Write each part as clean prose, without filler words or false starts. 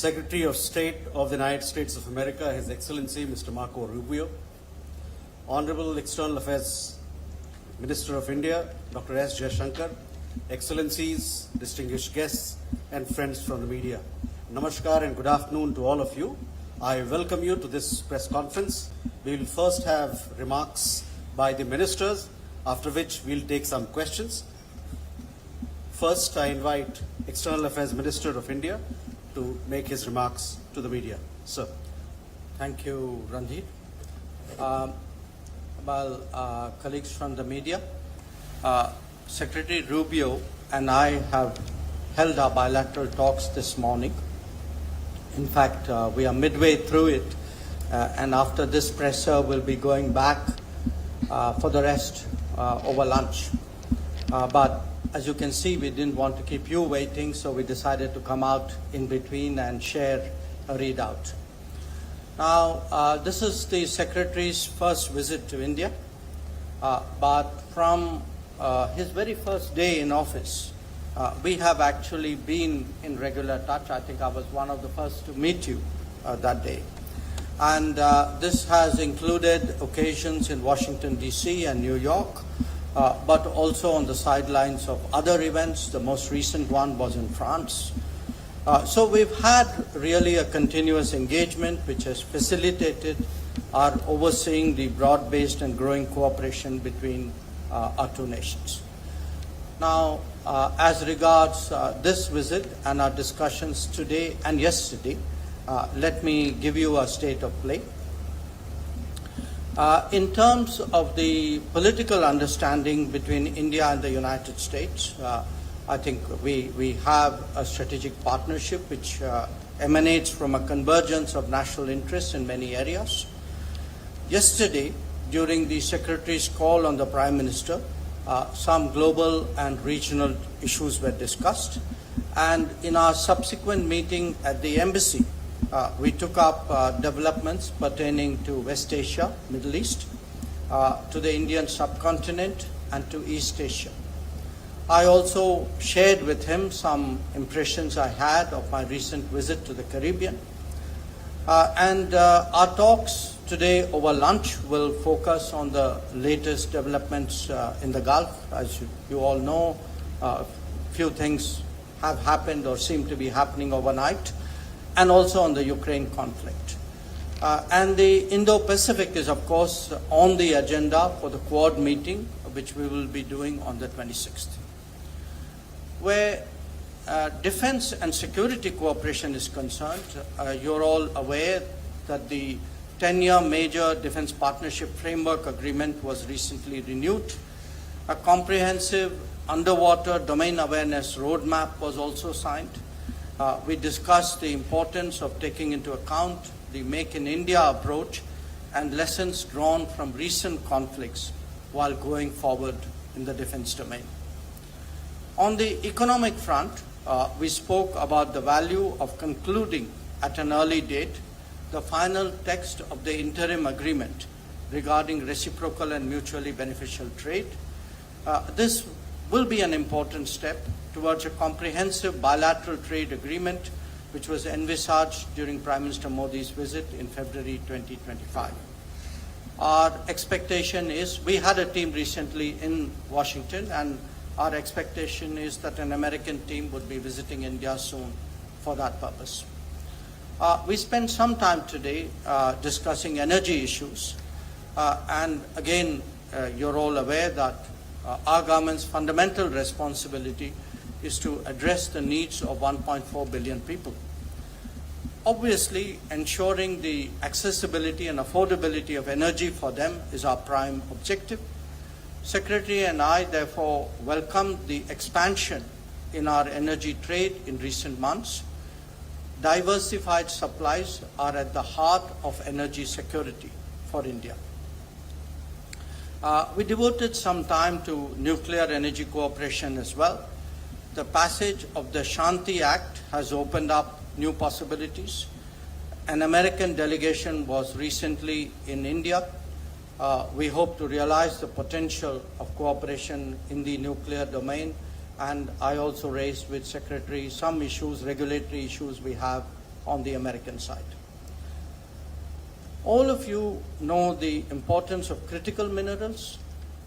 Secretary of State of the United States of America, His Excellency Mr. Marco Rubio, Honorable External Affairs Minister of India, Dr. S. Jaishankar, Excellencies, distinguished guests, and friends from the media. Namaskar and good afternoon to all of you. I welcome you to this press conference. We will first have remarks by the ministers, after which we'll take some questions. First, I invite External Affairs Minister of India to make his remarks to the media. Sir. Thank you, Ranjit. Colleagues from the media, Secretary Rubio and I have held our bilateral talks this morning. In fact, we are midway through it, and after this presser, we'll be going back for the rest over lunch. But as you can see, we didn't want to keep you waiting, so we decided to come out in between and share a readout. Now, this is the Secretary's first visit to India, but from his very first day in office, we have actually been in regular touch. I think I was one of the first to meet you that day. And this has included occasions in Washington, D.C. and New York, but also on the sidelines of other events. The most recent one was in France. So we've had really a continuous engagement which has facilitated our overseeing the broad-based and growing cooperation between our two nations. Now, as regards this visit and our discussions today and yesterday, let me give you a state of play. In terms of the political understanding between India and the United States, I think we have a strategic partnership which emanates from a convergence of national interests in many areas. Yesterday, during the Secretary's call on the Prime Minister, some global and regional issues were discussed. And in our subsequent meeting at the embassy, we took up developments pertaining to West Asia, Middle East, to the Indian subcontinent, and to East Asia. I also shared with him some impressions I had of my recent visit to the Caribbean. And our talks today over lunch will focus on the latest developments in the Gulf. As you all know, a few things have happened or seem to be happening overnight, and also on the Ukraine conflict. And the Indo-Pacific is, of course, on the agenda for the Quad meeting, which we will be doing on the 26th. Where defense and security cooperation is concerned, you're all aware that the 10-year major defense partnership framework agreement was recently renewed. A comprehensive underwater domain awareness roadmap was also signed. We discussed the importance of taking into account the Make in India approach and lessons drawn from recent conflicts while going forward in the defense domain. On the economic front, we spoke about the value of concluding at an early date the final text of the interim agreement regarding reciprocal and mutually beneficial trade. This will be an important step towards a comprehensive bilateral trade agreement which was envisaged during Prime Minister Modi's visit in February 2025. Our expectation is, we had a team recently in Washington, and our expectation is that an American team would be visiting India soon for that purpose. We spent some time today discussing energy issues, and again, you're all aware that our government's fundamental responsibility is to address the needs of 1.4 billion people. Obviously, ensuring the accessibility and affordability of energy for them is our prime objective. Secretary and I therefore welcome the expansion in our energy trade in recent months. Diversified supplies are at the heart of energy security for India. We devoted some time to nuclear energy cooperation as well. The passage of the Shanti Act has opened up new possibilities. An American delegation was recently in India. We hope to realize the potential of cooperation in the nuclear domain, and I also raised with Secretary some issues, regulatory issues we have on the American side. All of you know the importance of critical minerals.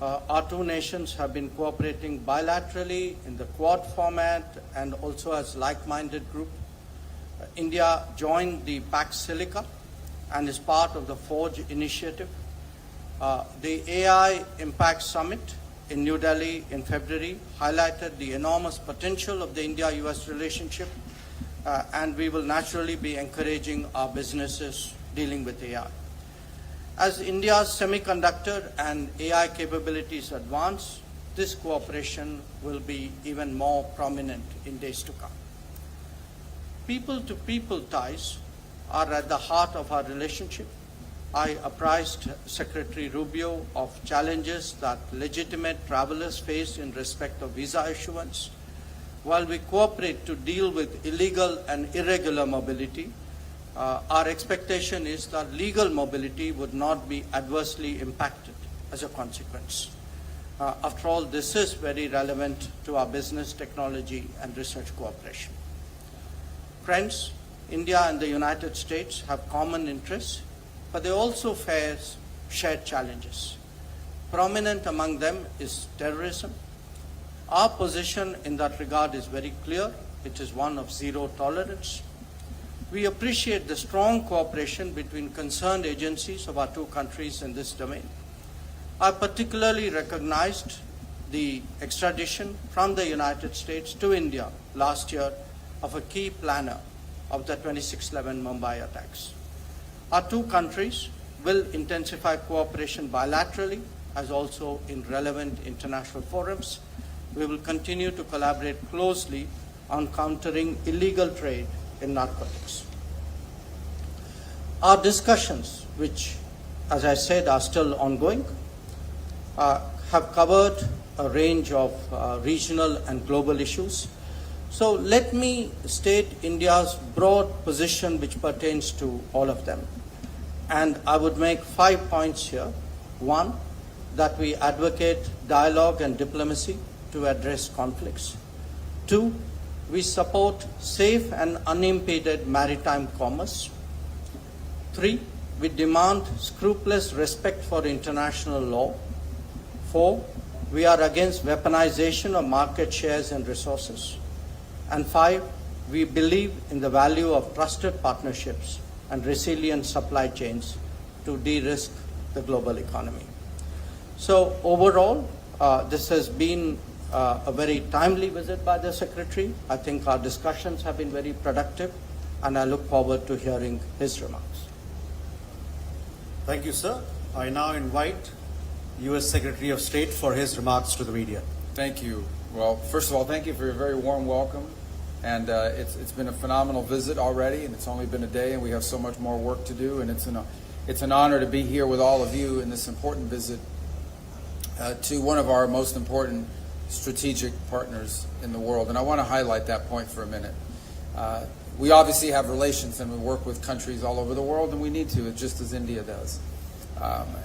Our two nations have been cooperating bilaterally in the Quad format and also as like-minded group. India joined the Pax Silica and is part of the Forge initiative. The AI Impact Summit in New Delhi in February highlighted the enormous potential of the India-US relationship, and we will naturally be encouraging our businesses dealing with AI. As India's semiconductor and AI capabilities advance, this cooperation will be even more prominent in days to come. People-to-people ties are at the heart of our relationship. I apprised Secretary Rubio of challenges that legitimate travelers face in respect of visa issuance. While we cooperate to deal with illegal and irregular mobility, our expectation is that legal mobility would not be adversely impacted as a consequence. After all, this is very relevant to our business, technology, and research cooperation. Friends, India and the United States have common interests, but they also face shared challenges. Prominent among them is terrorism. Our position in that regard is very clear. It is one of zero tolerance. We appreciate the strong cooperation between concerned agencies of our two countries in this domain. I particularly recognized the extradition from the United States to India last year of a key planner of the 26/11 Mumbai attacks. Our two countries will intensify cooperation bilaterally as also in relevant international forums. We will continue to collaborate closely on countering illegal trade in narcotics. Our discussions, which, as I said, are still ongoing, have covered a range of regional and global issues. So let me state India's broad position which pertains to all of them. And I would make 5 points here. One, that we advocate dialogue and diplomacy to address conflicts. Two, we support safe and unimpeded maritime commerce. Three, we demand scrupulous respect for international law. Four, we are against weaponization of market shares and resources. And five, we believe in the value of trusted partnerships and resilient supply chains to de-risk the global economy. So overall, this has been a very timely visit by the Secretary. I think our discussions have been very productive, and I look forward to hearing his remarks. Thank you, sir. I now invite U.S. Secretary of State for his remarks to the media. Thank you. Well, first of all, thank you for your very warm welcome. And it's been a phenomenal visit already, and it's only been a day, and we have so much more work to do. And it's an honor to be here with all of you in this important visit to one of our most important strategic partners in the world. And I want to highlight that point for a minute. We obviously have relations, and we work with countries all over the world, and we need to, just as India does.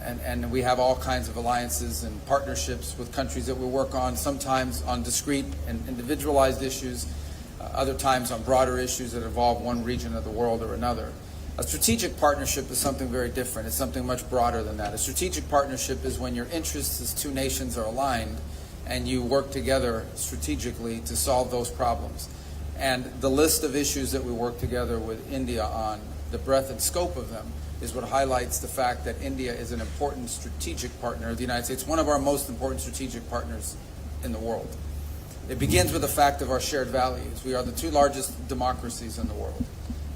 And we have all kinds of alliances and partnerships with countries that we work on, sometimes on discrete and individualized issues, other times on broader issues that involve one region of the world or another. A strategic partnership is something very different. It's something much broader than that. A strategic partnership is when your interests as two nations are aligned and you work together strategically to solve those problems. And the list of issues that we work together with India on, the breadth and scope of them, is what highlights the fact that India is an important strategic partner of the United States, one of our most important strategic partners in the world. It begins with the fact of our shared values. We are the two largest democracies in the world.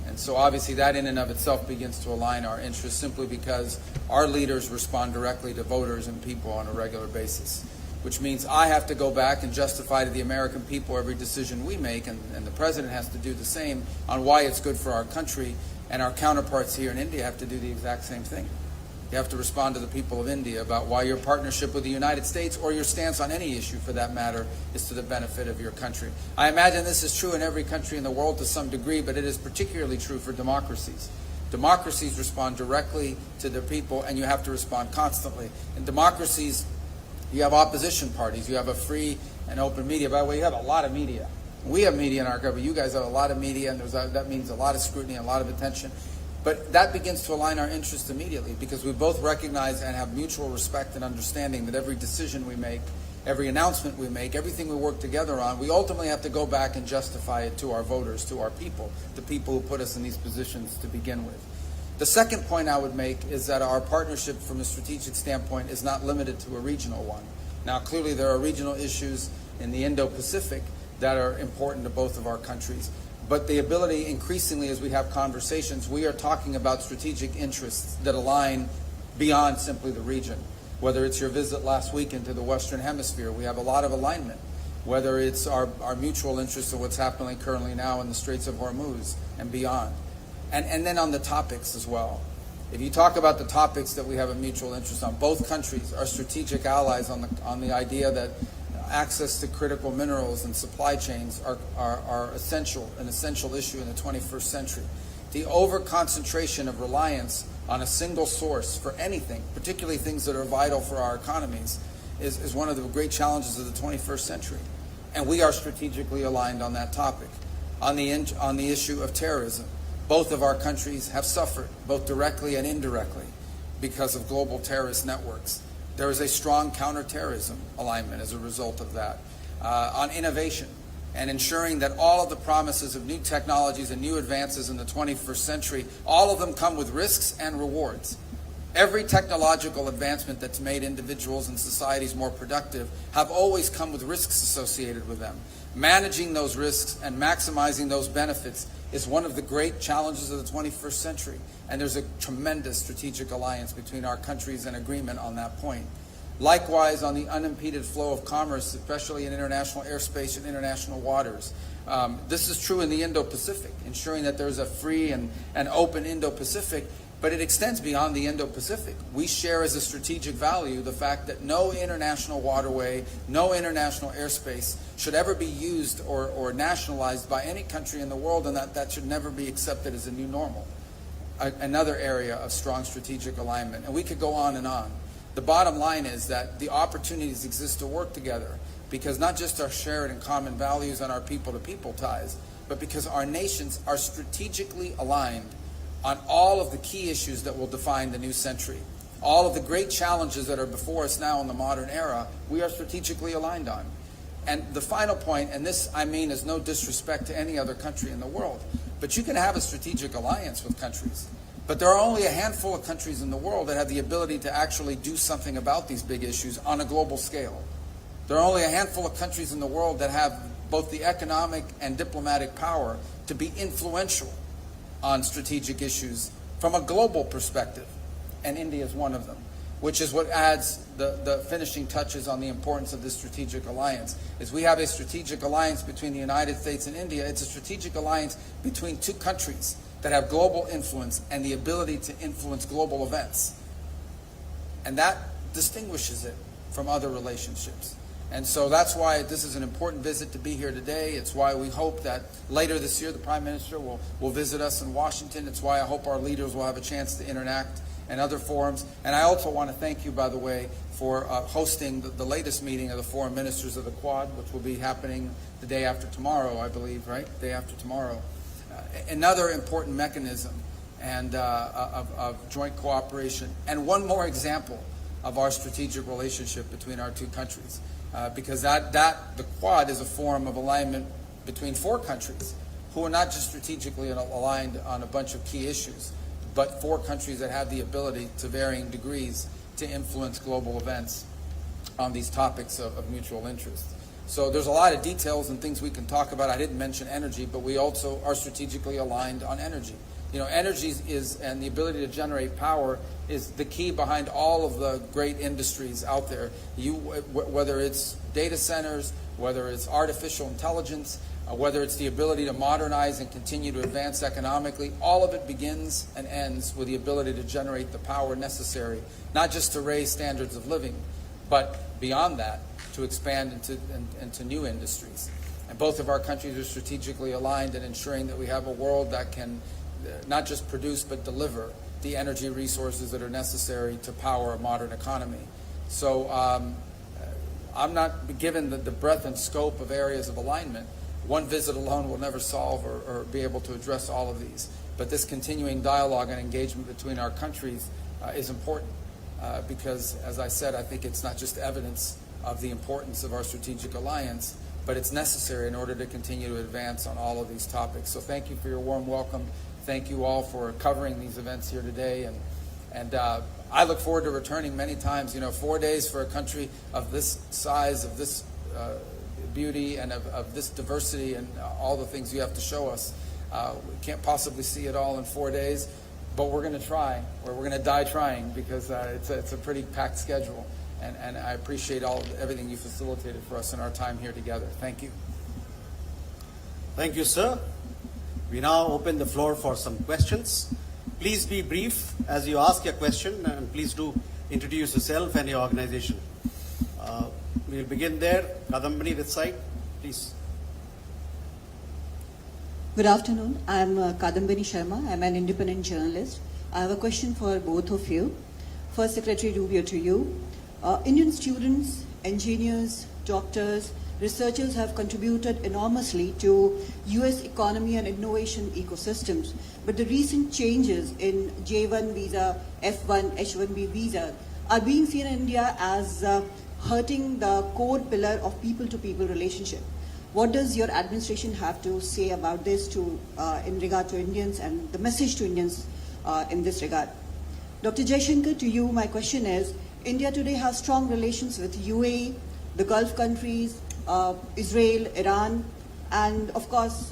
And so obviously that in and of itself begins to align our interests simply because our leaders respond directly to voters and people on a regular basis, which means I have to go back and justify to the American people every decision we make, and the President has to do the same on why it's good for our country, and our counterparts here in India have to do the exact same thing. You have to respond to the people of India about why your partnership with the United States, or your stance on any issue for that matter, is to the benefit of your country. I imagine this is true in every country in the world to some degree, but it is particularly true for democracies. Democracies respond directly to their people, and you have to respond constantly. In democracies, you have opposition parties. You have a free and open media. By the way, you have a lot of media. We have media in our country. You guys have a lot of media, and that means a lot of scrutiny, a lot of attention. But that begins to align our interests immediately because we both recognize and have mutual respect and understanding that every decision we make, every announcement we make, everything we work together on, we ultimately have to go back and justify it to our voters, to our people, the people who put us in these positions to begin with. The second point I would make is that our partnership from a strategic standpoint is not limited to a regional one. Now, clearly there are regional issues in the Indo-Pacific that are important to both of our countries. But the ability, increasingly as we have conversations, we are talking about strategic interests that align beyond simply the region. Whether it's your visit last week into the Western Hemisphere, we have a lot of alignment. Whether it's our mutual interest of what's happening currently now in the Straits of Hormuz and beyond. And then on the topics as well. If you talk about the topics that we have a mutual interest on, both countries are strategic allies on the idea that access to critical minerals and supply chains are essential, an essential issue in the 21st century. The over-concentration of reliance on a single source for anything, particularly things that are vital for our economies, is one of the great challenges of the 21st century. And we are strategically aligned on that topic. On the issue of terrorism, both of our countries have suffered, both directly and indirectly, because of global terrorist networks. There is a strong counterterrorism alignment as a result of that. On innovation and ensuring that all of the promises of new technologies and new advances in the 21st century, all of them come with risks and rewards. Every technological advancement that's made individuals and societies more productive have always come with risks associated with them. Managing those risks and maximizing those benefits is one of the great challenges of the 21st century. And there's a tremendous strategic alliance between our countries and agreement on that point. Likewise, on the unimpeded flow of commerce, especially in international airspace and international waters. This is true in the Indo-Pacific, ensuring that there's a free and open Indo-Pacific, but it extends beyond the Indo-Pacific. We share as a strategic value the fact that no international waterway, no international airspace should ever be used or nationalized by any country in the world, and that should never be accepted as a new normal. Another area of strong strategic alignment. And we could go on and on. The bottom line is that the opportunities exist to work together because not just our shared and common values and our people-to-people ties, but because our nations are strategically aligned on all of the key issues that will define the new century. All of the great challenges that are before us now in the modern era, we are strategically aligned on. And the final point, and this I mean is no disrespect to any other country in the world, but you can have a strategic alliance with countries. But there are only a handful of countries in the world that have the ability to actually do something about these big issues on a global scale. There are only a handful of countries in the world that have both the economic and diplomatic power to be influential on strategic issues from a global perspective. And India is one of them, which is what adds the finishing touches on the importance of this strategic alliance. Is we have a strategic alliance between the United States and India. It's a strategic alliance between two countries that have global influence and the ability to influence global events. And that distinguishes it from other relationships. And so that's why this is an important visit to be here today. It's why we hope that later this year the Prime Minister will visit us in Washington. It's why I hope our leaders will have a chance to interact in other forums. And I also want to thank you, by the way, for hosting the latest meeting of the foreign ministers of the Quad, which will be happening the day after tomorrow, I believe, right? Day after tomorrow. Another important mechanism and of joint cooperation. And one more example of our strategic relationship between our two countries. Because the Quad is a form of alignment between four countries who are not just strategically aligned on a bunch of key issues, but four countries that have the ability to varying degrees to influence global events on these topics of mutual interest. So there's a lot of details and things we can talk about. I didn't mention energy, but we also are strategically aligned on energy. You know, energy and the ability to generate power is the key behind all of the great industries out there. Whether it's data centers, whether it's artificial intelligence, whether it's the ability to modernize and continue to advance economically, all of it begins and ends with the ability to generate the power necessary, not just to raise standards of living, but beyond that, to expand into new industries. And both of our countries are strategically aligned in ensuring that we have a world that can not just produce but deliver the energy resources that are necessary to power a modern economy. So I'm not given the breadth and scope of areas of alignment. one visit alone will never solve or be able to address all of these. But this continuing dialogue and engagement between our countries is important because, as I said, I think it's not just evidence of the importance of our strategic alliance, but it's necessary in order to continue to advance on all of these topics. So thank you for your warm welcome. Thank you all for covering these events here today. And I look forward to returning many times. 4 days for a country of this size, of this beauty, and of this diversity, and all the things you have to show us. We can't possibly see it all in 4 days, but we're going to try, or we're going to die trying, because it's a pretty packed schedule. And I appreciate everything you facilitated for us in our time here together. Thank you. Thank you, sir. We now open the floor for some questions. Please be brief as you ask your question, and please do introduce yourself and your organization. We'll begin there. Kadambani, this side, please. Good afternoon. I'm Kadambani Sharma. I'm an independent journalist. I have a question for both of you. First, Secretary Rubio, to you. Indian students, engineers, doctors, researchers have contributed enormously to US economy and innovation ecosystems. But the recent changes in J1 visa, F1, H1B visa are being seen in India as hurting the core pillar of people-to-people relationship. What does your administration have to say about this in regard to Indians and the message to Indians in this regard? Dr. Jaishankar, to you, my question is, India today has strong relations with UAE, the Gulf countries, Israel, Iran, and of course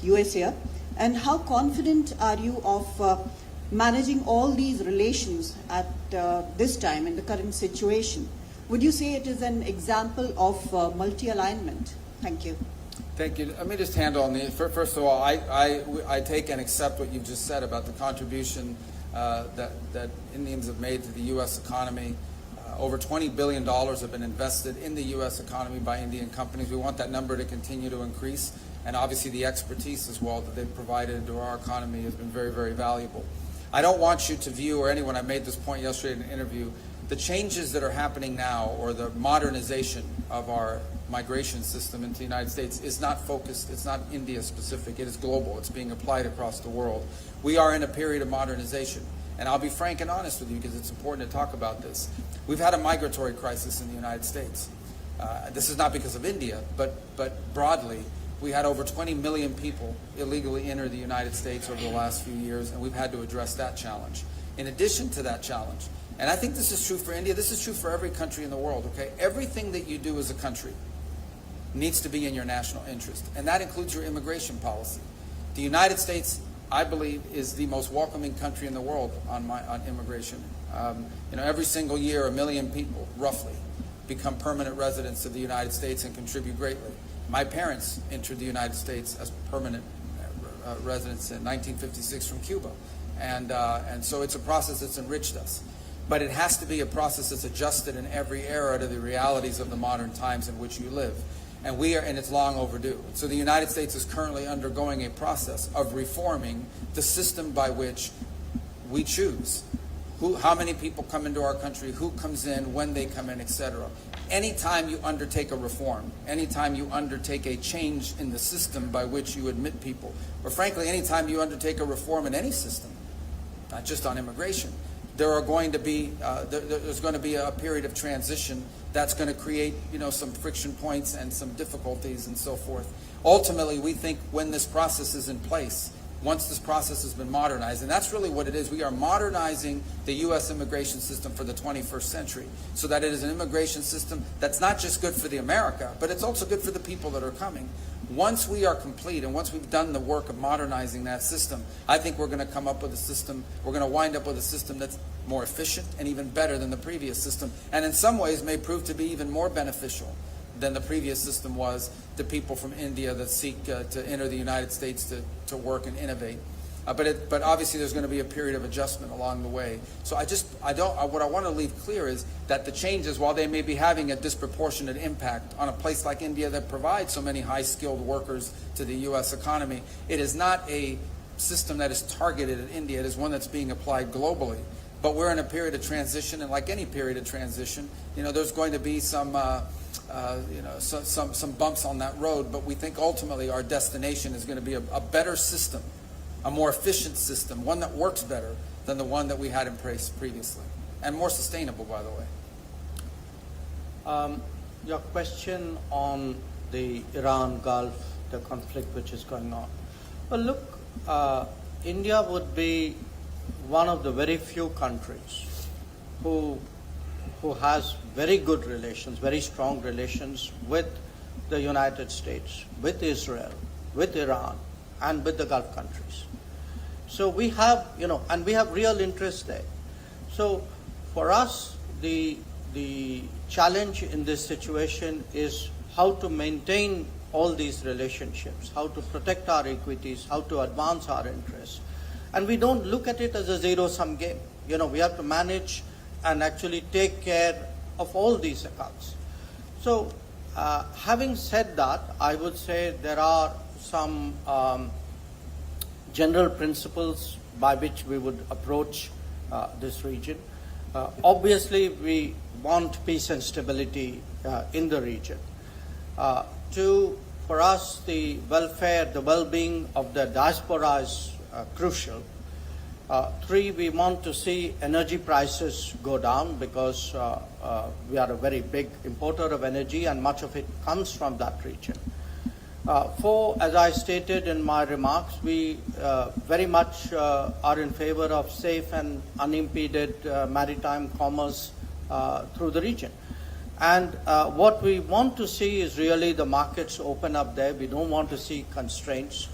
US here. And how confident are you of managing all these relations at this time in the current situation? Would you say it is an example of multi-alignment? Thank you. Thank you. Let me just handle on the first of all. I take and accept what you've just said about the contribution that Indians have made to the U.S. economy. Over $20 billion have been invested in the U.S. economy by Indian companies. We want that number to continue to increase, and obviously the expertise as well that they've provided to our economy has been very, very valuable. I don't want you to view, or anyone, I made this point yesterday in an interview, the changes that are happening now, or the modernization of our migration system into the United States, is not focused, it's not India specific, it is global, it's being applied across the world. We are in a period of modernization, and I'll be frank and honest with you because it's important to talk about this. We've had a migratory crisis in the United States. This is not because of India, but broadly, we had over 20 million people illegally enter the United States over the last few years, and we've had to address that challenge. In addition to that challenge, and I think this is true for India, this is true for every country in the world, okay? Everything that you do as a country needs to be in your national interest, and that includes your immigration policy. The United States, I believe, is the most welcoming country in the world on immigration. Every single year, 1 million people, roughly, become permanent residents of the United States and contribute greatly. My parents entered the United States as permanent residents in 1956 from Cuba, and so it's a process that's enriched us. But it has to be a process that's adjusted in every era to the realities of the modern times in which you live. And it's long overdue. So the United States is currently undergoing a process of reforming the system by which we choose how many people come into our country, who comes in, when they come in, etc. Anytime you undertake a reform, anytime you undertake a change in the system by which you admit people, or frankly, anytime you undertake a reform in any system, not just on immigration, there's going to be a period of transition that's going to create, some friction points and some difficulties and so forth. Ultimately, we think when this process is in place, once this process has been modernized, and that's really what it is, we are modernizing the U.S. immigration system for the 21st century so that it is an immigration system that's not just good for the America, but it's also good for the people that are coming. Once we are complete and once we've done the work of modernizing that system, I think we're going to come up with a system, we're going to wind up with a system that's more efficient and even better than the previous system, and in some ways may prove to be even more beneficial than the previous system was to people from India that seek to enter the United States to work and innovate. But obviously there's going to be a period of adjustment along the way. So what I want to leave clear is that the changes, while they may be having a disproportionate impact on a place like India that provides so many high-skilled workers to the U.S. economy, it is not a system that is targeted at India. It is one that's being applied globally. But we're in a period of transition, and like any period of transition, there's going to be some some bumps on that road, but we think ultimately our destination is going to be a better system, a more efficient system, one that works better than the one that we had in place previously, and more sustainable, by the way. Your question on the Iran Gulf, the conflict which is going on. Well, look, India would be one of the very few countries who has very good relations, very strong relations with the United States, with Israel, with Iran, and with the Gulf countries. So we have, and we have real interest there. So for us, the challenge in this situation is how to maintain all these relationships, how to protect our equities, how to advance our interests. And we don't look at it as a zero-sum game. We have to manage and actually take care of all these accounts. So having said that, I would say there are some general principles by which we would approach this region. Obviously, we want peace and stability in the region. For us, the welfare, the well-being of the diaspora is crucial. 3, we want to see energy prices go down because we are a very big importer of energy and much of it comes from that region. 4, as I stated in my remarks, we very much are in favor of safe and unimpeded maritime commerce through the region. And what we want to see is really the markets open up there. We don't want to see constraints.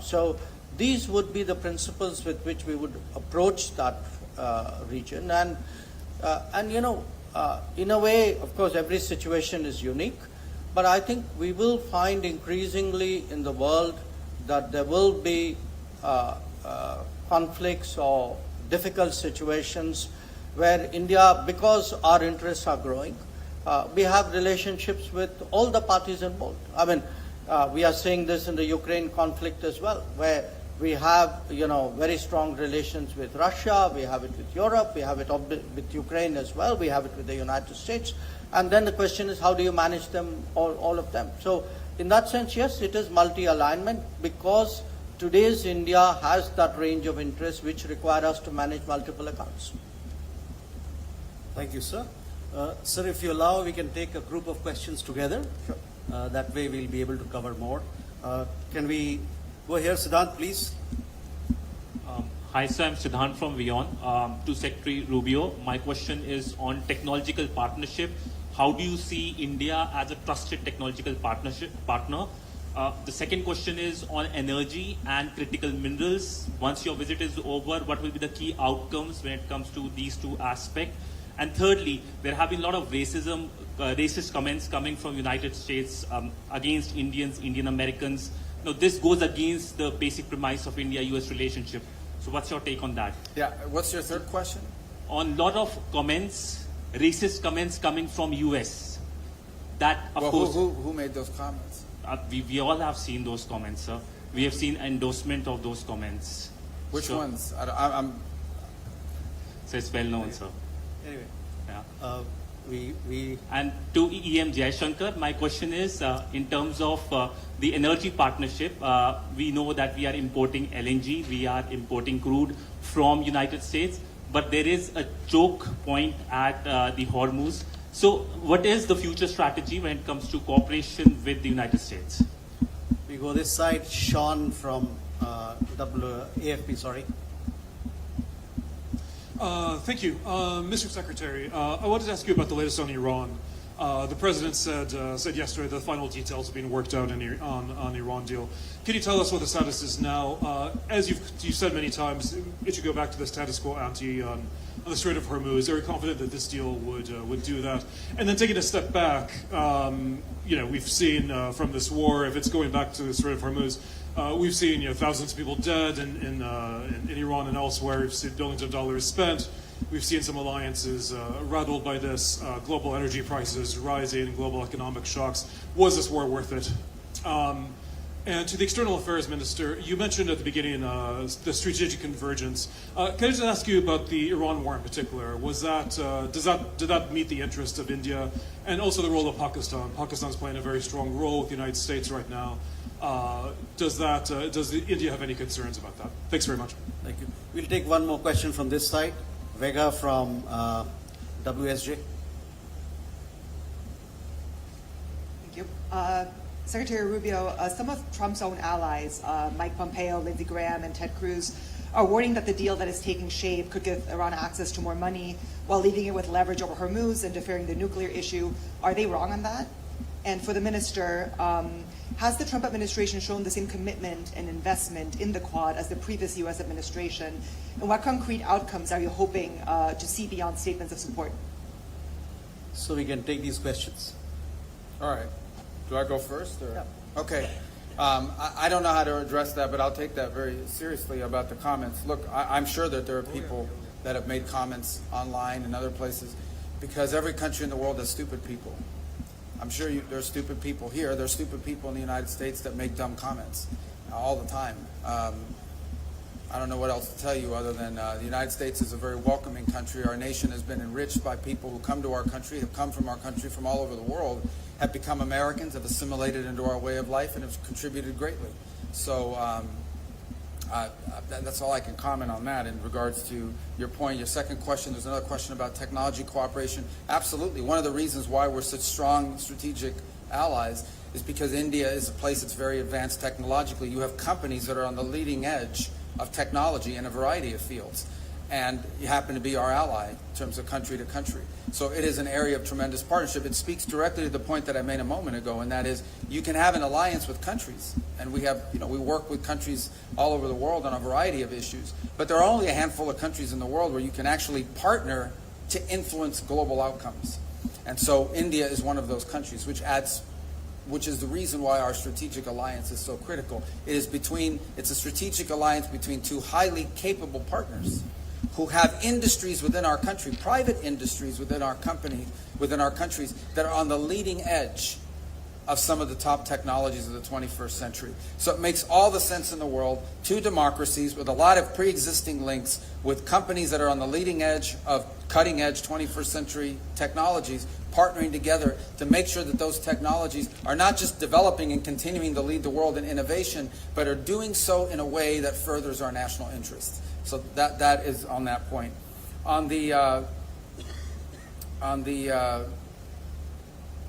So these would be the principles with which we would approach that region. And in a way, of course, every situation is unique. But I think we will find increasingly in the world that there will be conflicts or difficult situations where India, because our interests are growing, we have relationships with all the parties involved. I mean, we are seeing this in the Ukraine conflict as well, where we have, very strong relations with Russia, we have it with Europe, we have it with Ukraine as well, we have it with the United States. And then the question is, how do you manage them, all of them? So in that sense, yes, it is multi-alignment because today's India has that range of interests which require us to manage multiple accounts. Thank you, sir. Sir, if you allow, we can take a group of questions together. Sure. That way we'll be able to cover more. Can we go here, Siddhant, please? Hi, sir. I'm Siddhant from WION. To Secretary Rubio, my question is on technological partnership. How do you see India as a trusted technological partner? The second question is on energy and critical minerals. Once your visit is over, what will be the key outcomes when it comes to these two aspects? And thirdly, there have been a lot of racist comments coming from United States against Indians, Indian Americans. Now, this goes against the basic premise of India-US relationship. So what's your take on that? Yeah, what's your third question? On a lot of comments, racist comments coming from US. That, of course... Who made those comments? We all have seen those comments, sir. We have seen endorsement of those comments. Which So- ones? So it's well known, sir. Anyway, Yeah. we And to EAM Jaishankar, my question is in terms of the energy partnership, we know that we are importing LNG, we are importing crude from United States, but there is a choke point at the Hormuz. So what is the future strategy when it comes to cooperation with the United States? we go this side. Sean from AFP, sorry. Thank you. Mr. Secretary, I wanted to ask you about the latest on Iran. The president said yesterday the final details are being worked out on the Iran deal. Can you tell us what the status is now? As you've said many times, it should go back to the status quo ante on the Strait of Hormuz. Are you confident that this deal would do that? And then taking a step back, we've seen from this war, if it's going back to the Strait of Hormuz, we've seen thousands of people dead in Iran and elsewhere. We've seen billions of dollars spent. We've seen some alliances rattled by this, global energy prices rising, global economic shocks. Was this war worth it? And to the External Affairs Minister, you mentioned at the beginning the strategic convergence. Can I just ask you about the Iran war in particular? Was that did that meet the interest of India, and also the role of Pakistan? Pakistan's playing a very strong role with the United States right now. Does India have any concerns about that? Thanks very much. Thank you. We'll take one more question from this side. Vega from WSJ. Thank you. Secretary Rubio, some of Trump's own allies, Mike Pompeo, Lindsey Graham, and Ted Cruz, are warning that the deal that is taking shape could give Iran access to more money while leaving it with leverage over Hormuz and deferring the nuclear issue. Are they wrong on that? And for the minister, has the Trump administration shown the same commitment and investment in the Quad as the previous U.S. administration? And what concrete outcomes are you hoping to see beyond statements of support? So we can take these questions. All right. Do I go first? Or? Yeah. Okay. I don't know how to address that, but I'll take that very seriously about the comments. Look, I'm sure that there are people that have made comments online and other places, because every country in the world has stupid people. I'm sure there are stupid people here. There are stupid people in the United States that make dumb comments all the time. I don't know what else to tell you other than the United States is a very welcoming country. Our nation has been enriched by people who come to our country, have come from our country from all over the world, have become Americans, have assimilated into our way of life, and have contributed greatly. So that's all I can comment on that in regards to your point. Your second question, there's another question about technology cooperation. Absolutely. One of the reasons why we're such strong strategic allies is because India is a place that's very advanced technologically. You have companies that are on the leading edge of technology in a variety of fields, and you happen to be our ally in terms of country to country. So it is an area of tremendous partnership. It speaks directly to the point that I made a moment ago, and that is you can have an alliance with countries, and we have, we work with countries all over the world on a variety of issues, but there are only a handful of countries in the world where you can actually partner to influence global outcomes. And so India is one of those countries, which is the reason why our strategic alliance is so critical. It's a strategic alliance between two highly capable partners who have industries within our country, private industries within our countries that are on the leading edge of some of the top technologies of the 21st century. So it makes all the sense in the world. Two democracies with a lot of pre-existing links with companies that are on the leading edge of cutting-edge 21st century technologies, partnering together to make sure that those technologies are not just developing and continuing to lead the world in innovation, but are doing so in a way that furthers our national interests. So that is on that point. On the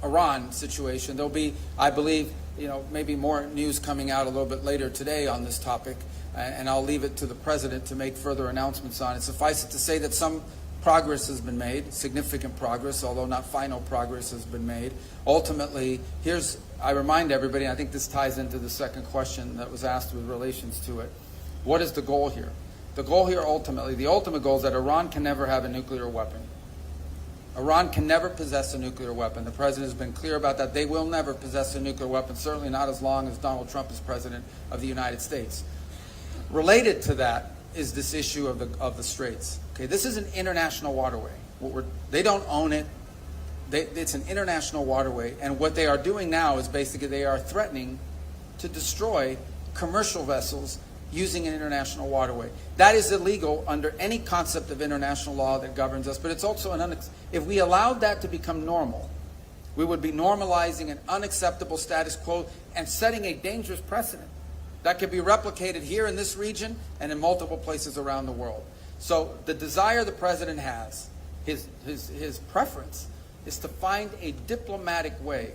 Iran situation, there'll be, I believe, maybe more news coming out a little bit later today on this topic, and I'll leave it to the president to make further announcements on it. Suffice it to say that some progress has been made, significant progress, although not final progress has been made. Ultimately, I remind everybody, and I think this ties into the second question that was asked with relations to it. What is the goal here? The goal here the ultimate goal is that Iran can never have a nuclear weapon. Iran can never possess a nuclear weapon. The president has been clear about that. They will never possess a nuclear weapon, certainly not as long as Donald Trump is president of the United States. Related to that is this issue of the Straits. Okay, this is an international waterway. They don't own it. It's an international waterway, and what they are doing now is basically they are threatening to destroy commercial vessels using an international waterway. That is illegal under any concept of international law that governs us, but it's also if we allowed that to become normal, we would be normalizing an unacceptable status quo and setting a dangerous precedent that could be replicated here in this region and in multiple places around the world. So the desire the president has, his preference, is to find a diplomatic way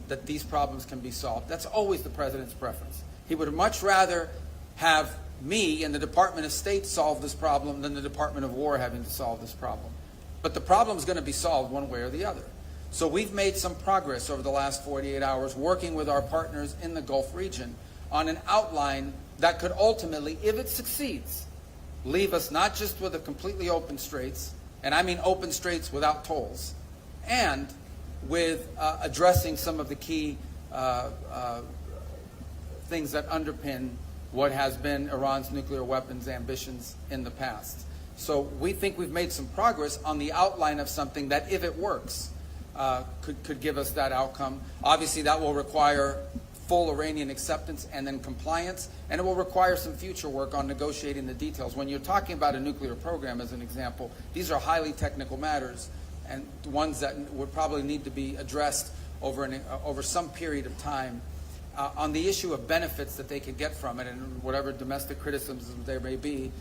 that these problems can be solved. That's always the president's preference. He would much rather have me and the Department of State solve this problem than the Department of War having to solve this problem. But the problem is going to be solved one way or the other. So we've made some progress over the last 48 hours working with our partners in the Gulf region on an outline that could ultimately, if it succeeds, leave us not just with a completely open straits, and I mean open straits without tolls, and with addressing some of the key things that underpin what has been Iran's nuclear weapons ambitions in the past. So we think we've made some progress on the outline of something that, if it works, could give us that outcome. Obviously, that will require full Iranian acceptance and then compliance, and it will require some future work on negotiating the details. When you're talking about a nuclear program, as an example, these are highly technical matters and ones that would probably need to be addressed over some period of time. On the issue of benefits that they could get from it and whatever domestic criticisms there may be,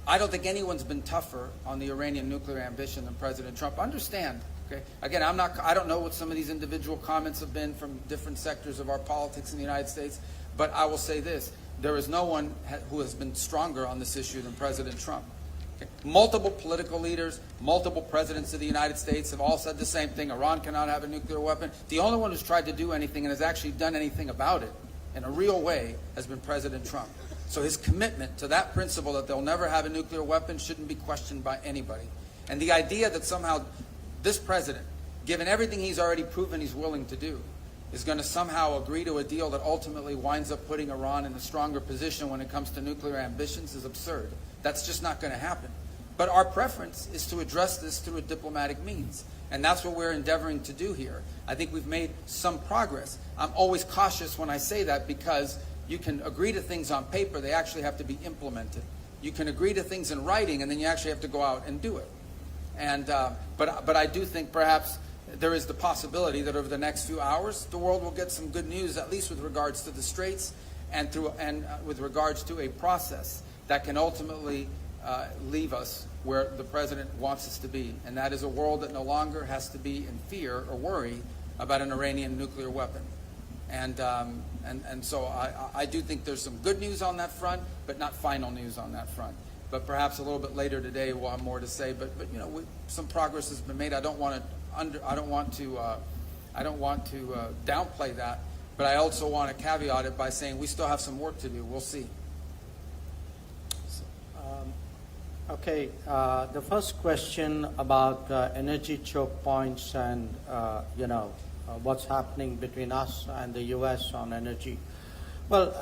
I don't think anyone's been tougher on the Iranian nuclear ambition than President Trump. Understand, okay? Again, I don't know what some of these individual comments have been from different sectors of our politics in the United States, but I will say this: there is no one who has been stronger on this issue than President Trump. Okay? Multiple political leaders, multiple presidents of the United States have all said the same thing: Iran cannot have a nuclear weapon. The only one who's tried to do anything and has actually done anything about it in a real way has been President Trump. So his commitment to that principle that they'll never have a nuclear weapon shouldn't be questioned by anybody. And the idea that somehow this president, given everything he's already proven he's willing to do, is going to somehow agree to a deal that ultimately winds up putting Iran in a stronger position when it comes to nuclear ambitions is absurd. That's just not going to happen. But our preference is to address this through a diplomatic means. And that's what we're endeavoring to do here. I think we've made some progress. I'm always cautious when I say that because you can agree to things on paper, they actually have to be implemented. You can agree to things in writing, and then you actually have to go out and do it. And but I do think perhaps there is the possibility that over the next few hours, the world will get some good news, at least with regards to the Straits and with regards to a process that can ultimately leave us where the president wants us to be, and that is a world that no longer has to be in fear or worry about an Iranian nuclear weapon. And so I do think there's some good news on that front, but not final news on that front. But perhaps a little bit later today we'll have more to say. But you know, some progress has been made. I don't want to downplay that. But I also want to caveat it by saying we still have some work to do. We'll see. Okay, the first question about energy choke points and what's happening between us and the U.S. on energy. Well,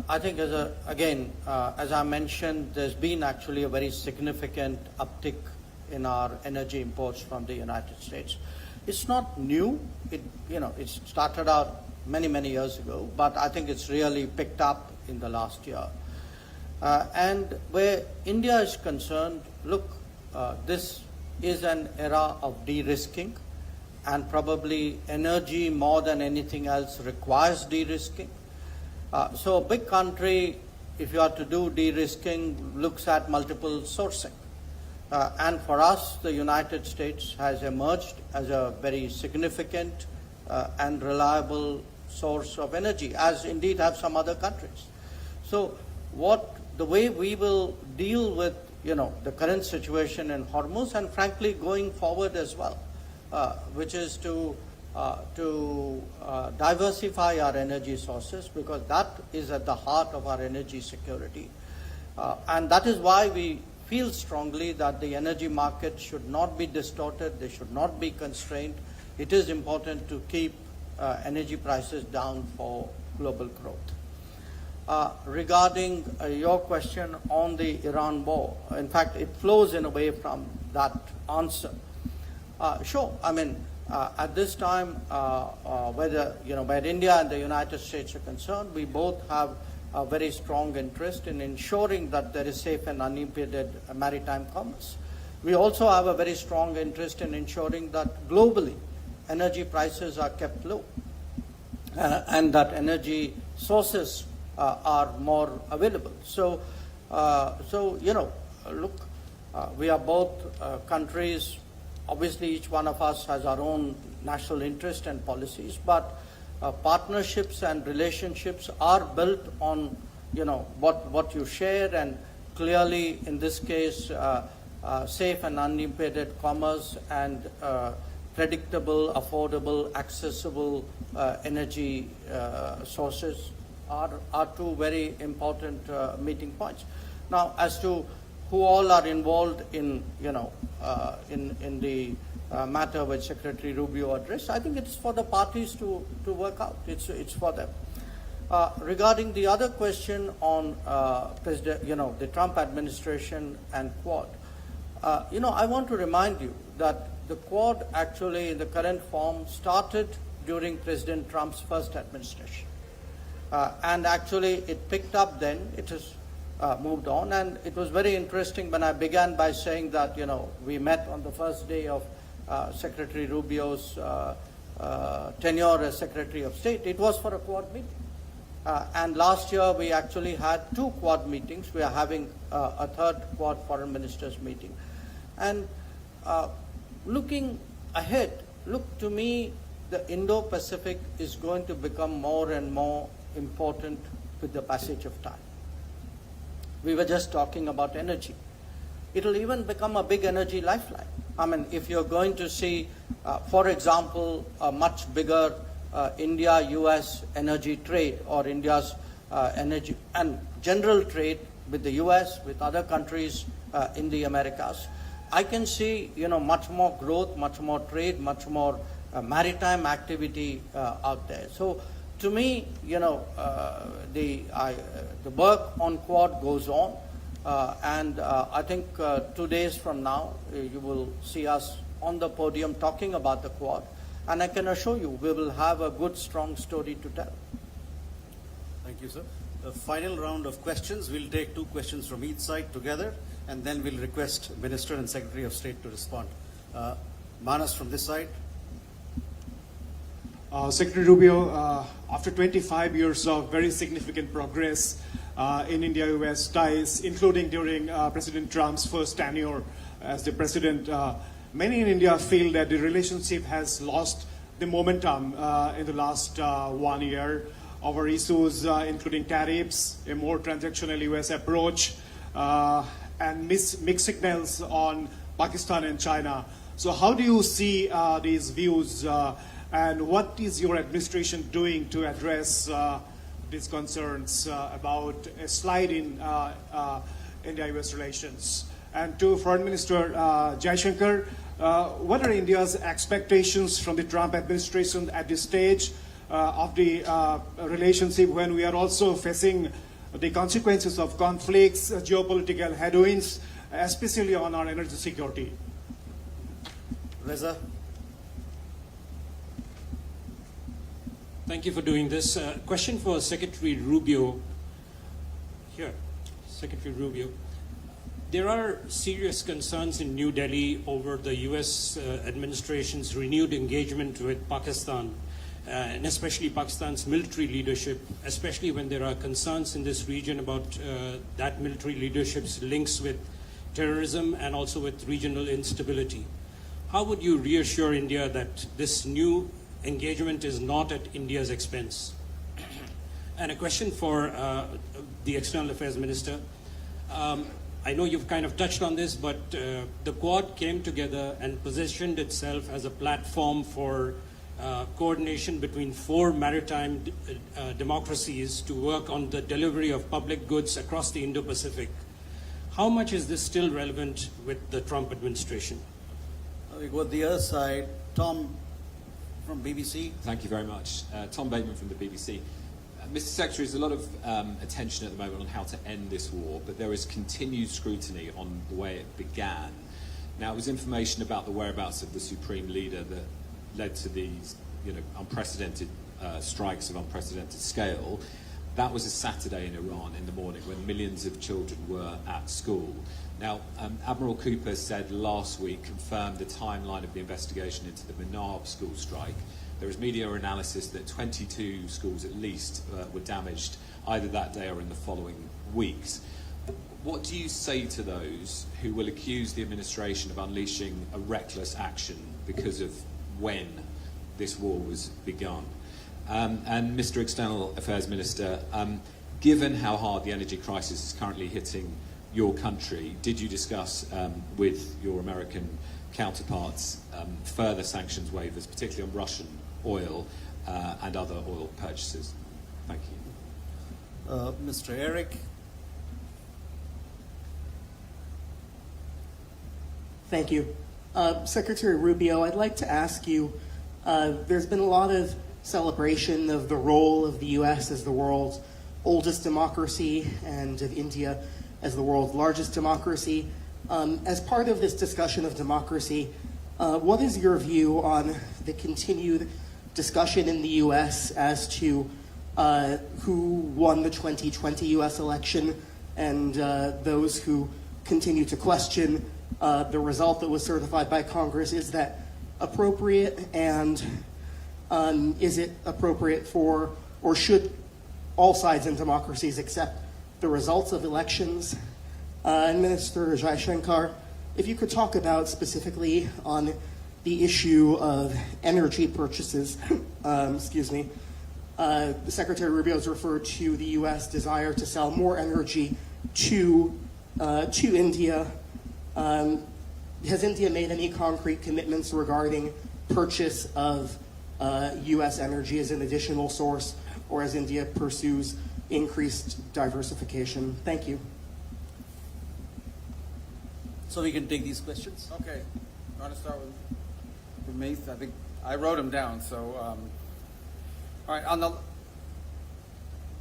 I think as I mentioned, there's been actually a very significant uptick in our energy imports from the United States. It's not new. It started out many years ago, but I think it's really picked up in the last year. And where India is concerned, look, this is an era of de-risking, and probably energy more than anything else requires de-risking. So a big country, if you are to do de-risking, looks at multiple sourcing. And for us, the United States has emerged as a very significant and reliable source of energy, as indeed have some other countries. So the way we will deal with the current situation in Hormuz, and frankly going forward as well, which is to diversify our energy sources, because that is at the heart of our energy security. And that is why we feel strongly that the energy market should not be distorted, they should not be constrained. It is important to keep energy prices down for global growth. Regarding your question on the Iran war, in fact, it flows in a way from that answer. Sure, I mean, at this time, where India and the United States are concerned, we both have a very strong interest in ensuring that there is safe and unimpeded maritime commerce. We also have a very strong interest in ensuring that globally energy prices are kept low and that energy sources are more available. So look, we are both countries. Obviously, each one of us has our own national interest and policies, but partnerships and relationships are built on, what you share, and clearly, in this case, safe and unimpeded commerce and predictable, affordable, accessible energy sources are two very important meeting points. Now, as to who all are involved in the matter which Secretary Rubio addressed, I think it's for the parties to work out. It's for them. Regarding the other question on the Trump administration and Quad, I want to remind you that the Quad actually in the current form started during President Trump's first administration. And actually, it picked up then. It has moved on. And it was very interesting when I began by saying that, we met on the first day of Secretary Rubio's tenure as Secretary of State. It was for a Quad meeting. And last year, we actually had 2 Quad meetings. We are having a 3rd Quad Foreign Ministers meeting. And looking ahead, to me, the Indo-Pacific is going to become more and more important with the passage of time. We were just talking about energy. It'll even become a big energy lifeline. I mean, if you're going to see, for example, a much bigger India-US energy trade, or India's energy and general trade with the US, with other countries in the Americas, I can see, much more growth, much more trade, much more maritime activity out there. So, to me, the work on Quad goes on, and I think 2 days from now, you will see us on the podium talking about the Quad, and I can assure you we will have a good, strong story to tell. Thank you, sir. The final round of questions. We'll take 2 questions from each side together, and then we'll request Minister and Secretary of State to respond. Manas from this side. Secretary Rubio, after 25 years of very significant progress in India-US ties, including during President Trump's first tenure as the president, many in India feel that the relationship has lost the momentum in the last 1 year over issues including tariffs, a more transactional US approach, and mixed signals on Pakistan and China. So how do you see these views, and what is your administration doing to address these concerns about a slide in India-US relations? And to Foreign Minister Jaishankar, what are India's expectations from the Trump administration at this stage of the relationship, when we are also facing the consequences of conflicts, geopolitical headwinds, especially on our energy security? Reza. Thank you for doing this. Question for Secretary Rubio. Here, Secretary Rubio. There are serious concerns in New Delhi over the U.S. administration's renewed engagement with Pakistan, and especially Pakistan's military leadership, especially when there are concerns in this region about that military leadership's links with terrorism and also with regional instability. How would you reassure India that this new engagement is not at India's expense? And a question for the External Affairs Minister. I know you've kind of touched on this, but the Quad came together and positioned itself as a platform for coordination between 4 maritime democracies to work on the delivery of public goods across the Indo-Pacific. How much is this still relevant with the Trump administration? We go to the other side. Tom from BBC. Thank you very much. Tom Bateman from the BBC. Mr. Secretary, there's a lot of attention at the moment on how to end this war, but there is continued scrutiny on the way it began. Now, it was information about the whereabouts of the Supreme Leader that led to these unprecedented strikes of unprecedented scale. That was a Saturday in Iran in the morning when millions of children were at school. Now, Admiral Cooper said last week, confirmed the timeline of the investigation into the Manab school strike. There is media analysis that 22 schools at least were damaged either that day or in the following weeks. What do you say to those who will accuse the administration of unleashing a reckless action because of when this war was begun? And Mr. External Affairs Minister, given how hard the energy crisis is currently hitting your country, did you discuss with your American counterparts further sanctions waivers, particularly on Russian oil and other oil purchases? Thank you. Mr. Eric. Thank you. Secretary Rubio, I'd like to ask you, there's been a lot of celebration of the role of the U.S. as the world's oldest democracy and of India as the world's largest democracy. As part of this discussion of democracy, what is your view on the continued discussion in the U.S. as to who won the 2020 U.S. election and those who continue to question the result that was certified by Congress. Is that appropriate? And is it appropriate for, or should all sides in democracies accept the results of elections? And Minister Jaishankar, if you could talk about specifically on the issue of energy purchases, Secretary Rubio has referred to the U.S. desire to sell more energy to India. Has India made any concrete commitments regarding purchase of U.S. energy as an additional source, or as India pursues increased diversification? Thank you. So we can take these questions. Okay. You want to start with me? I think I wrote them down. So, all right. On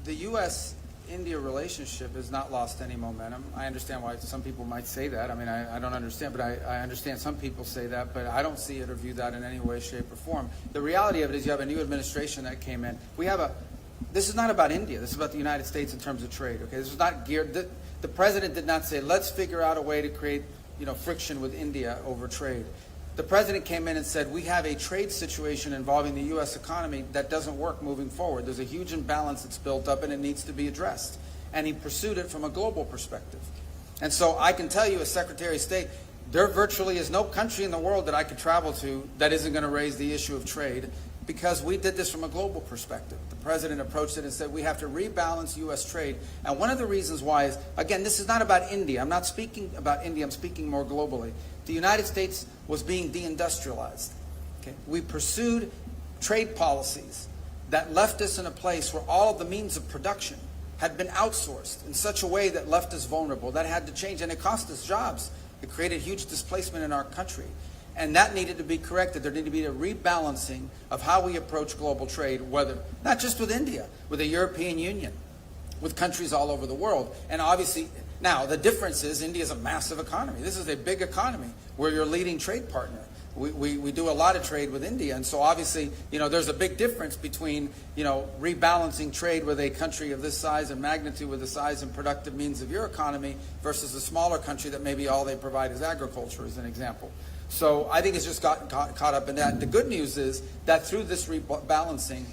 the U.S.-India relationship has not lost any momentum. I understand why some people might say that. I mean, I don't understand, but I understand some people say that, but I don't see it or view that in any way, shape, or form. The reality of it is you have a new administration that came in. This is not about India. This is about the United States in terms of trade. Okay, this is not geared. The president did not say, let's figure out a way to create, friction with India over trade. The president came in and said, we have a trade situation involving the U.S. economy that doesn't work moving forward. There's a huge imbalance that's built up and it needs to be addressed. And he pursued it from a global perspective. And so I can tell you as Secretary of State, there virtually is no country in the world that I could travel to that isn't going to raise the issue of trade, because we did this from a global perspective. The president approached it and said we have to rebalance U.S. trade. And one of the reasons why is, again, this is not about India. I'm not speaking about India. I'm speaking more globally. The United States was being deindustrialized. Okay? We pursued trade policies that left us in a place where all of the means of production had been outsourced in such a way that left us vulnerable. That had to change, and it cost us jobs. It created huge displacement in our country. And that needed to be corrected. There needed to be a rebalancing of how we approach global trade, whether not just with India, with the European Union, with countries all over the world. And obviously, now the difference is India is a massive economy. This is a big economy. We're your leading trade partner. We do a lot of trade with India. And so obviously, there's a big difference between, rebalancing trade with a country of this size and magnitude, with the size and productive means of your economy, versus a smaller country that maybe all they provide is agriculture, as an example. So I think it's just gotten caught up in that. The good news is that through this rebalancing,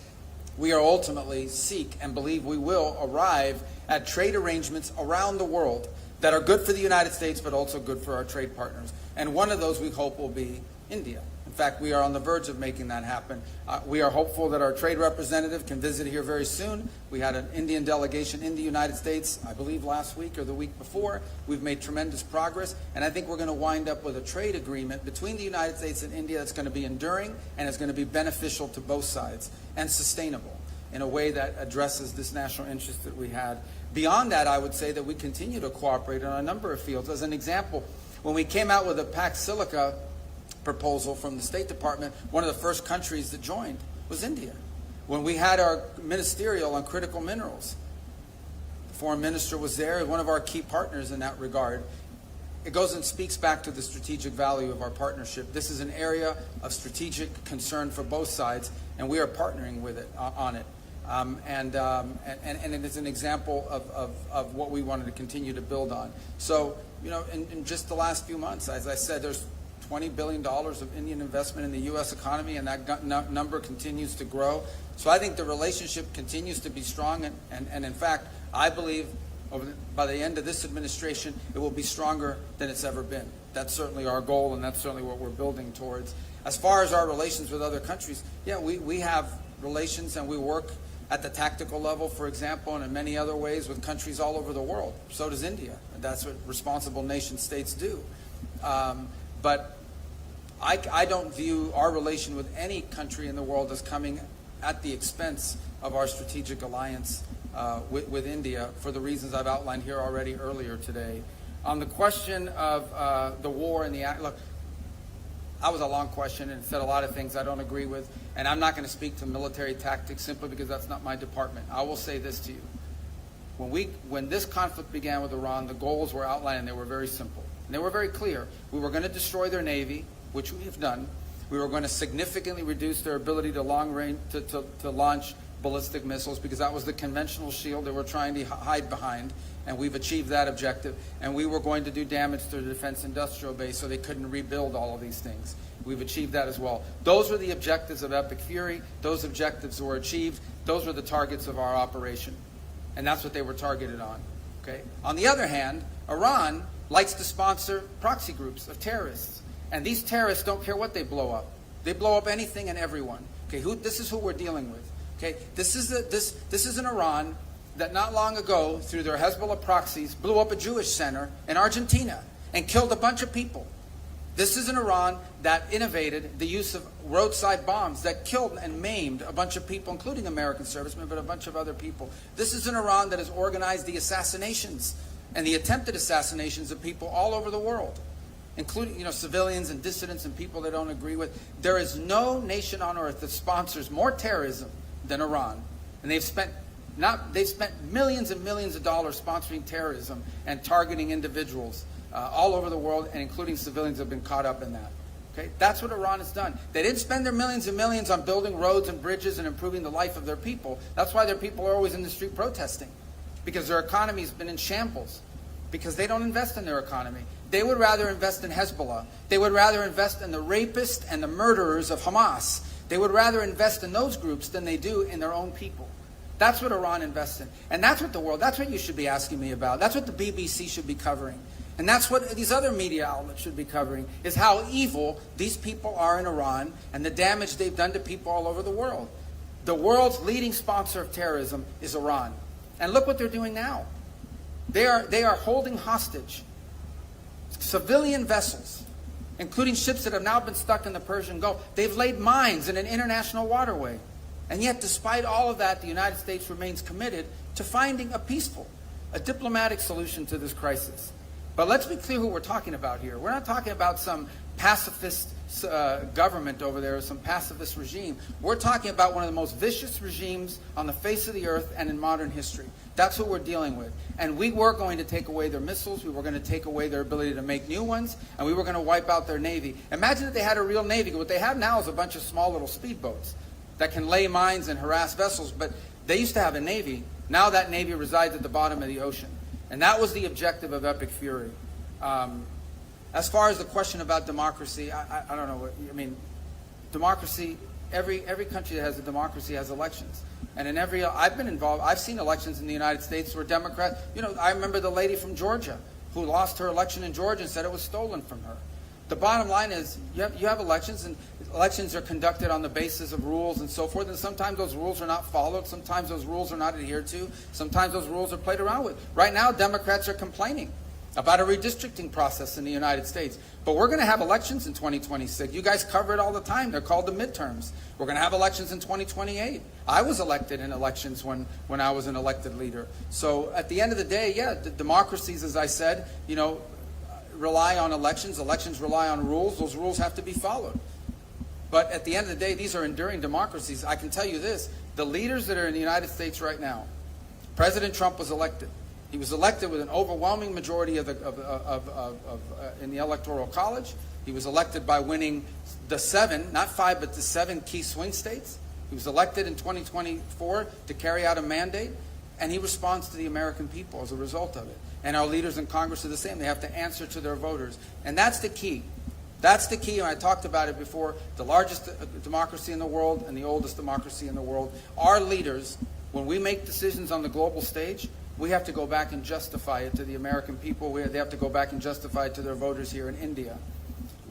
we are ultimately seek and believe we will arrive at trade arrangements around the world that are good for the United States, but also good for our trade partners. And one of those we hope will be India. In fact, we are on the verge of making that happen. We are hopeful that our trade representative can visit here very soon. We had an Indian delegation in the United States, I believe last week or the week before. We've made tremendous progress, and I think we're going to wind up with a trade agreement between the United States and India that's going to be enduring and is going to be beneficial to both sides and sustainable in a way that addresses this national interest that we had. Beyond that, I would say that we continue to cooperate on a number of fields. As an example, when we came out with a Pax Silica proposal from the State Department, one of the first countries that joined was India. When we had our ministerial on critical minerals, the foreign minister was there, one of our key partners in that regard. It goes and speaks back to the strategic value of our partnership. This is an area of strategic concern for both sides, and we are partnering with it on it. And it is an example of what we wanted to continue to build on. So, in just the last few months, as I said, there's $20 billion of Indian investment in the U.S. economy, and that number continues to grow. So I think the relationship continues to be strong, and in fact, I believe by the end of this administration, it will be stronger than it's ever been. That's certainly our goal, and that's certainly what we're building towards. As far as our relations with other countries, yeah, we have relations, and we work at the tactical level, for example, and in many other ways with countries all over the world. So does India. That's what responsible nation states do. But I don't view our relation with any country in the world as coming at the expense of our strategic alliance with India, for the reasons I've outlined here already earlier today. On the question of the war and the look, that was a long question and it said a lot of things I don't agree with, and I'm not going to speak to military tactics simply because that's not my department. I will say this to you. When this conflict began with Iran, the goals were outlined and they were very simple. And they were very clear. We were going to destroy their navy, which we have done. We were going to significantly reduce their ability to long range to launch ballistic missiles, because that was the conventional shield they were trying to hide behind, and we've achieved that objective. And we were going to do damage to the defense industrial base so they couldn't rebuild all of these things. We've achieved that as well. Those were the objectives of Epic Fury. Those objectives were achieved. Those were the targets of our operation. And that's what they were targeted on. Okay? On the other hand, Iran likes to sponsor proxy groups of terrorists. And these terrorists don't care what they blow up. They blow up anything and everyone. Okay? This is who we're dealing with. Okay? This is an Iran that not long ago, through their Hezbollah proxies, blew up a Jewish center in Argentina and killed a bunch of people. This is an Iran that innovated the use of roadside bombs that killed and maimed a bunch of people, including American servicemen, but a bunch of other people. This is an Iran that has organized the assassinations and the attempted assassinations of people all over the world, including civilians and dissidents and people they don't agree with. There is no nation on earth that sponsors more terrorism than Iran. And they've spent millions and millions of dollars sponsoring terrorism and targeting individuals all over the world, and including civilians have been caught up in that. Okay? That's what Iran has done. They didn't spend their millions and millions on building roads and bridges and improving the life of their people. That's why their people are always in the street protesting, because their economy's been in shambles, because they don't invest in their economy. They would rather invest in Hezbollah. They would rather invest in the rapists and the murderers of Hamas. They would rather invest in those groups than they do in their own people. That's what Iran invests in. And that's what you should be asking me about. That's what the BBC should be covering. And that's what these other media outlets should be covering, is how evil these people are in Iran and the damage they've done to people all over the world. The world's leading sponsor of terrorism is Iran. And look what they're doing now. They are holding hostage civilian vessels, including ships that have now been stuck in the Persian Gulf. They've laid mines in an international waterway. And yet, despite all of that, the United States remains committed to finding a diplomatic solution to this crisis. But let's be clear who we're talking about here. We're not talking about some pacifist government over there, or some pacifist regime. We're talking about one of the most vicious regimes on the face of the earth and in modern history. That's what we're dealing with. And we were going to take away their missiles. We were going to take away their ability to make new ones. And we were going to wipe out their Navy. Imagine if they had a real Navy. What they have now is a bunch of small little speedboats that can lay mines and harass vessels. But they used to have a Navy. Now that Navy resides at the bottom of the ocean. And that was the objective of Epic Fury. As far as the question about democracy, I don't know what, democracy, every country that has a democracy has elections. And in I've been involved, I've seen elections in the United States where Democrats, I remember the lady from Georgia who lost her election in Georgia and said it was stolen from her. The bottom line is you have elections, and elections are conducted on the basis of rules and so forth, and sometimes those rules are not followed, sometimes those rules are not adhered to, sometimes those rules are played around with. Right now, Democrats are complaining about a redistricting process in the United States. But we're going to have elections in 2026. You guys cover it all the time. They're called the midterms. We're going to have elections in 2028. I was elected in elections when I was an elected leader. So at the end of the day, the democracies, as I said, rely on elections. Elections rely on rules. Those rules have to be followed. But at the end of the day, these are enduring democracies. I can tell you this. The leaders that are in the United States right now, President Trump was elected. He was elected with an overwhelming majority in the Electoral College. He was elected by winning the 7, not 5, but the 7 key swing states. He was elected in 2024 to carry out a mandate, and he responds to the American people as a result of it. And our leaders in Congress are the same. They have to answer to their voters. And that's the key. That's the key, and I talked about it before. The largest democracy in the world and the oldest democracy in the world. Our leaders, when we make decisions on the global stage, we have to go back and justify it to the American people. They have to go back and justify it to their voters here in India.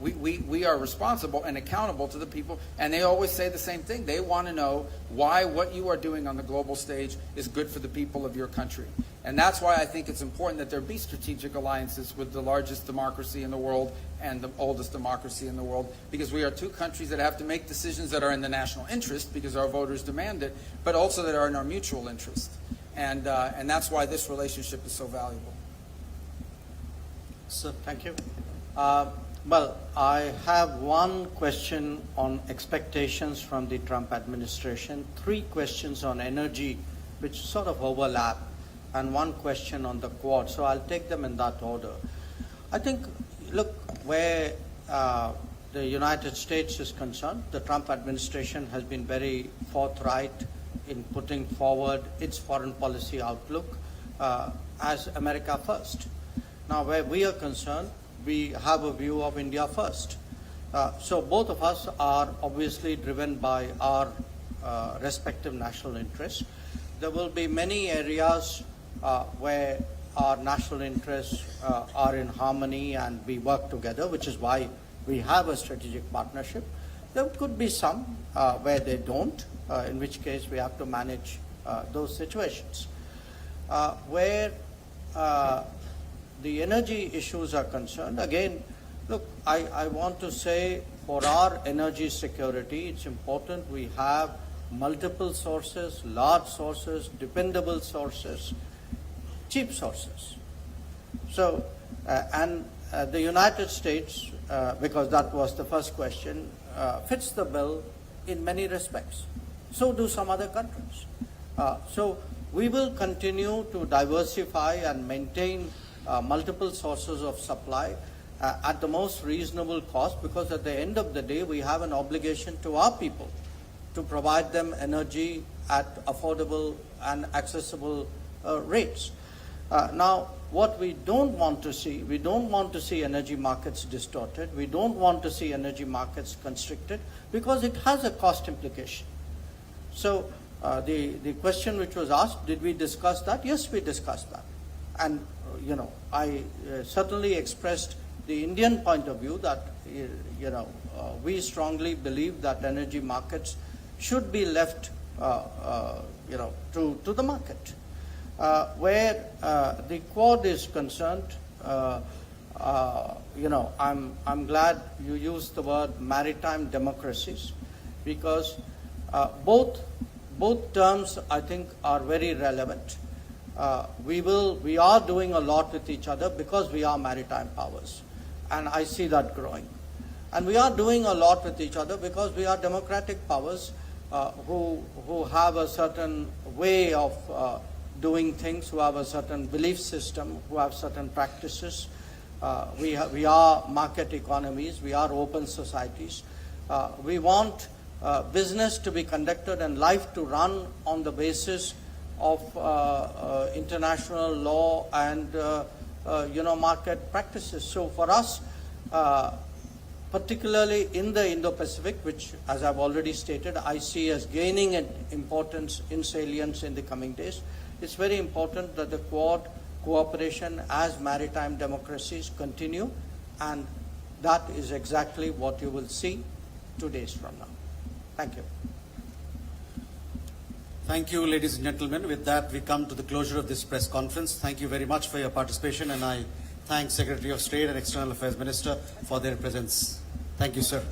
We are responsible and accountable to the people, and they always say the same thing. They want to know why what you are doing on the global stage is good for the people of your country. And that's why I think it's important that there be strategic alliances with the largest democracy in the world and the oldest democracy in the world, because we are two countries that have to make decisions that are in the national interest because our voters demand it, but also that are in our mutual interest. And that's why this relationship is so valuable. So, thank you. Well, I have one question on expectations from the Trump administration, 3 questions on energy, which sort of overlap, and 1 question on the Quad. So I'll take them in that order. I think, look, where the United States is concerned, the Trump administration has been very forthright in putting forward its foreign policy outlook as America first. Now, where we are concerned, we have a view of India first. So both of us are obviously driven by our respective national interests. There will be many areas where our national interests are in harmony and we work together, which is why we have a strategic partnership. There could be some where they don't, in which case we have to manage those situations. Where the energy issues are concerned, again, look, I want to say for our energy security, it's important we have multiple sources, large sources, dependable sources, cheap sources. So, the United States, because that was the first question, fits the bill in many respects. So do some other countries. So we will continue to diversify and maintain multiple sources of supply at the most reasonable cost, because at the end of the day we have an obligation to our people to provide them energy at affordable and accessible rates. Now, what we don't want to see, we don't want to see energy markets distorted, we don't want to see energy markets constricted, because it has a cost implication. So the question which was asked, did we discuss that? Yes, we discussed that. And, I certainly expressed the Indian point of view that, we strongly believe that energy markets should be left, to the market. Where the Quad is concerned, I'm glad you used the word maritime democracies, because both terms I think are very relevant. We are doing a lot with each other because we are maritime powers, and I see that growing. And we are doing a lot with each other because we are democratic powers who have a certain way of doing things, who have a certain belief system, who have certain practices. We are market economies, we are open societies. We want business to be conducted and life to run on the basis of international law and market practices. So for us, particularly in the Indo-Pacific, which, as I've already stated, I see as gaining in importance in salience in the coming days, it's very important that the Quad cooperation as maritime democracies continue, and that is exactly what you will see 2 days from now. Thank you. Thank you, ladies and gentlemen. With that, we come to the closure of this press conference. Thank you very much for your participation, and I thank Secretary of State and External Affairs Minister for their presence. Thank you, sir.